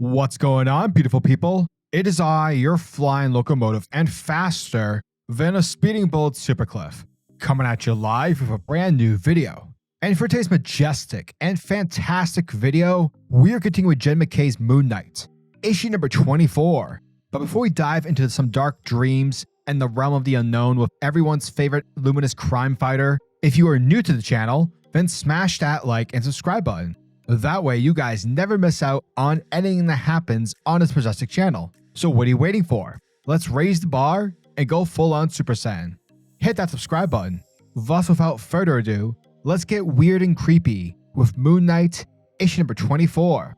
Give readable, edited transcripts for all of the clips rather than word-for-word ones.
What's going on, beautiful people? It is I, your flying locomotive, and faster than a speeding bullet SuperCliff, coming at you live with a brand new video. And for today's majestic and fantastic video, we are continuing with Jed MacKay's Moon Knight, issue number 24. But before we dive into some dark dreams and the realm of the unknown with everyone's favorite luminous crime fighter, if you are new to the channel, then smash that like and subscribe button. That way you guys never miss out on anything that happens on this majestic channel. So what are you waiting for? Let's raise the bar and go full on Super Saiyan. Hit that subscribe button. Thus, without further ado, let's get weird and creepy with Moon Knight, issue number 24.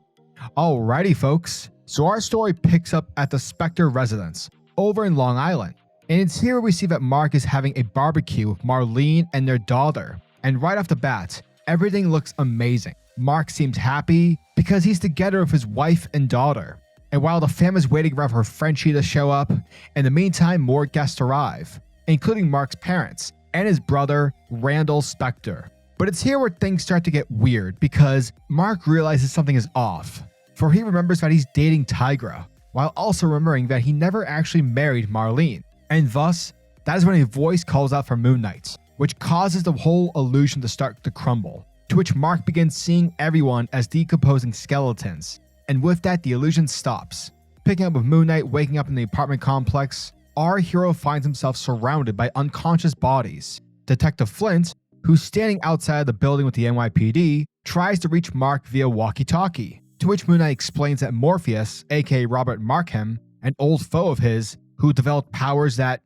Alrighty folks, so our story picks up at the Spectre residence over in Long Island. And it's here we see that Mark is having a barbecue with Marlene and their daughter. And right off the bat, everything looks amazing. Mark seems happy because he's together with his wife and daughter. And while the family's waiting around for Frenchie to show up, in the meantime more guests arrive, including Mark's parents and his brother, Randall Spectre. But it's here where things start to get weird because Mark realizes something is off, for he remembers that he's dating Tigra, while also remembering that he never actually married Marlene. And thus, that is when a voice calls out for Moon Knight, which causes the whole illusion to start to crumble. To which Mark begins seeing everyone as decomposing skeletons, and with that the illusion stops. Picking up with Moon Knight waking up in the apartment complex, our hero finds himself surrounded by unconscious bodies. Detective Flint, who's standing outside the building with the NYPD, tries to reach Mark via walkie-talkie, to which Moon Knight explains that Morpheus, aka Robert Markham, an old foe of his, who developed powers that,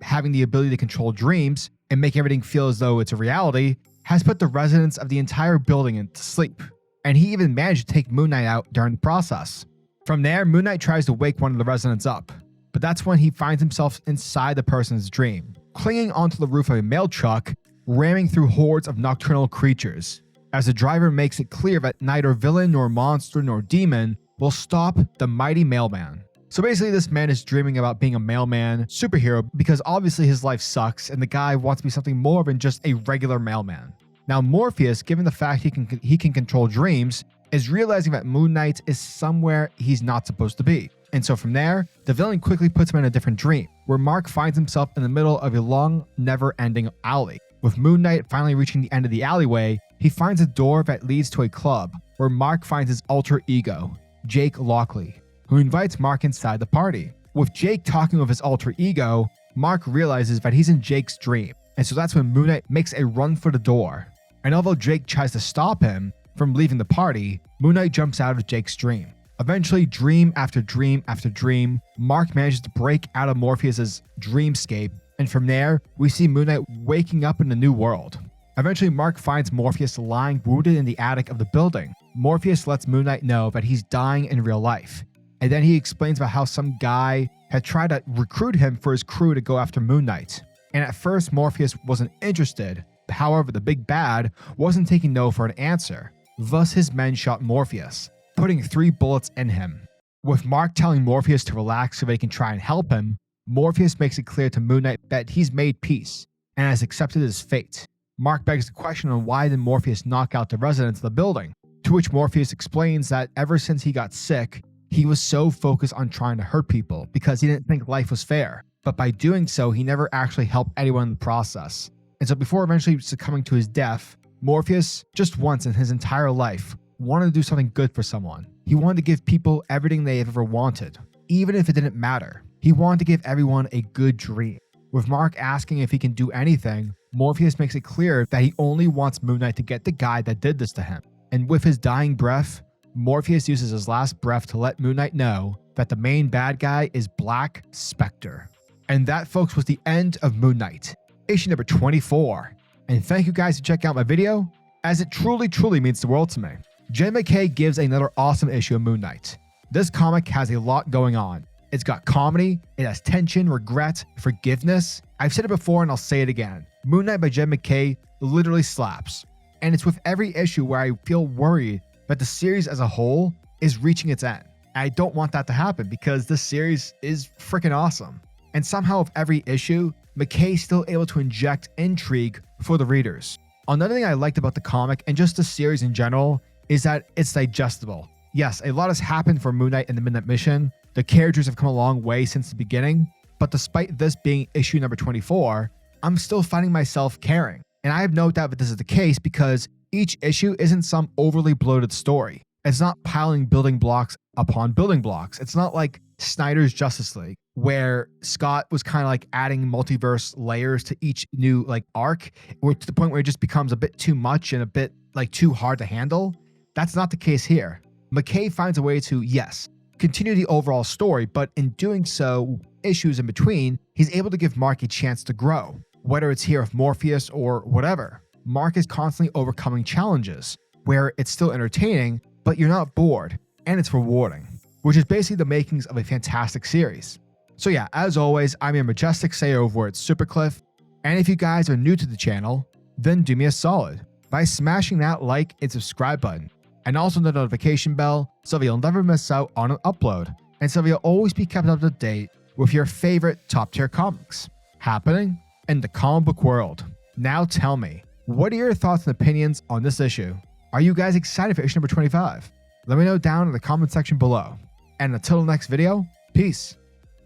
having the ability to control dreams and make everything feel as though it's a reality, has put the residents of the entire building into sleep, and he even managed to take Moon Knight out during the process. From there, Moon Knight tries to wake one of the residents up, but that's when he finds himself inside the person's dream, clinging onto the roof of a mail truck, ramming through hordes of nocturnal creatures, as the driver makes it clear that neither villain nor monster nor demon will stop the mighty mailman. So basically this man is dreaming about being a mailman superhero because obviously his life sucks and the guy wants to be something more than just a regular mailman. Now Morpheus, given the fact he can control dreams, is realizing that Moon Knight is somewhere he's not supposed to be. And so from there, the villain quickly puts him in a different dream, where Mark finds himself in the middle of a long, never-ending alley. With Moon Knight finally reaching the end of the alleyway, he finds a door that leads to a club, where Mark finds his alter ego, Jake Lockley, who invites Mark inside the party. With Jake talking with his alter ego, Mark realizes that he's in Jake's dream, and so that's when Moon Knight makes a run for the door. And although Jake tries to stop him from leaving the party, Moon Knight jumps out of Jake's dream. Eventually, dream after dream after dream, Mark manages to break out of Morpheus's dreamscape, and from there, we see Moon Knight waking up in a new world. Eventually, Mark finds Morpheus lying wounded in the attic of the building. Morpheus lets Moon Knight know that he's dying in real life. And then he explains about how some guy had tried to recruit him for his crew to go after Moon Knight. And at first, Morpheus wasn't interested. However, the big bad wasn't taking no for an answer. Thus, his men shot Morpheus, putting 3 bullets in him. With Mark telling Morpheus to relax so they can try and help him, Morpheus makes it clear to Moon Knight that he's made peace and has accepted his fate. Mark begs the question on why did Morpheus knock out the residents of the building, to which Morpheus explains that ever since he got sick, he was so focused on trying to hurt people because he didn't think life was fair, but by doing so, he never actually helped anyone in the process. And so before eventually succumbing to his death, Morpheus, just once in his entire life, wanted to do something good for someone. He wanted to give people everything they ever wanted, even if it didn't matter. He wanted to give everyone a good dream. With Mark asking if he can do anything, Morpheus makes it clear that he only wants Moon Knight to get the guy that did this to him. And with his dying breath, Morpheus uses his last breath to let Moon Knight know that the main bad guy is Black Spectre. And that, folks, was the end of Moon Knight, issue number 24. And thank you guys for checking out my video, as it truly means the world to me. Jed MacKay gives another awesome issue of Moon Knight. This comic has a lot going on. It's got comedy, it has tension, regret, forgiveness. I've said it before and I'll say it again. Moon Knight by Jed MacKay literally slaps. And it's with every issue where I feel worried that the series as a whole is reaching its end. I don't want that to happen because this series is freaking awesome. And somehow with every issue, MacKay's still able to inject intrigue for the readers. Another thing I liked about the comic and just the series in general is that it's digestible. Yes, a lot has happened for Moon Knight and the Midnight Mission. The characters have come a long way since the beginning, but despite this being issue number 24, I'm still finding myself caring. And I have no doubt that this is the case because each issue isn't some overly bloated story. It's not piling building blocks upon building blocks. It's not like Snyder's Justice League, where Scott was kind of like adding multiverse layers to each new like arc, or to the point where it just becomes a bit too much and a bit like too hard to handle. That's not the case here. McKay finds a way to, yes, continue the overall story, but in doing so, issues in between, he's able to give Mark a chance to grow. Whether it's here with Morpheus or whatever, Mark is constantly overcoming challenges where it's still entertaining, but you're not bored, and it's rewarding, which is basically the makings of a fantastic series. So yeah, as always, I'm your majestic say over at SuperCliff, and if you guys are new to the channel, then do me a solid by smashing that like and subscribe button, and also the notification bell so that you'll never miss out on an upload, and so that you'll always be kept up to date with your favorite top tier comics happening in the comic book world. Now tell me, what are your thoughts and opinions on this issue? Are you guys excited for issue number 25? Let me know down in the comment section below. And until the next video, peace.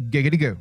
Giggity goo.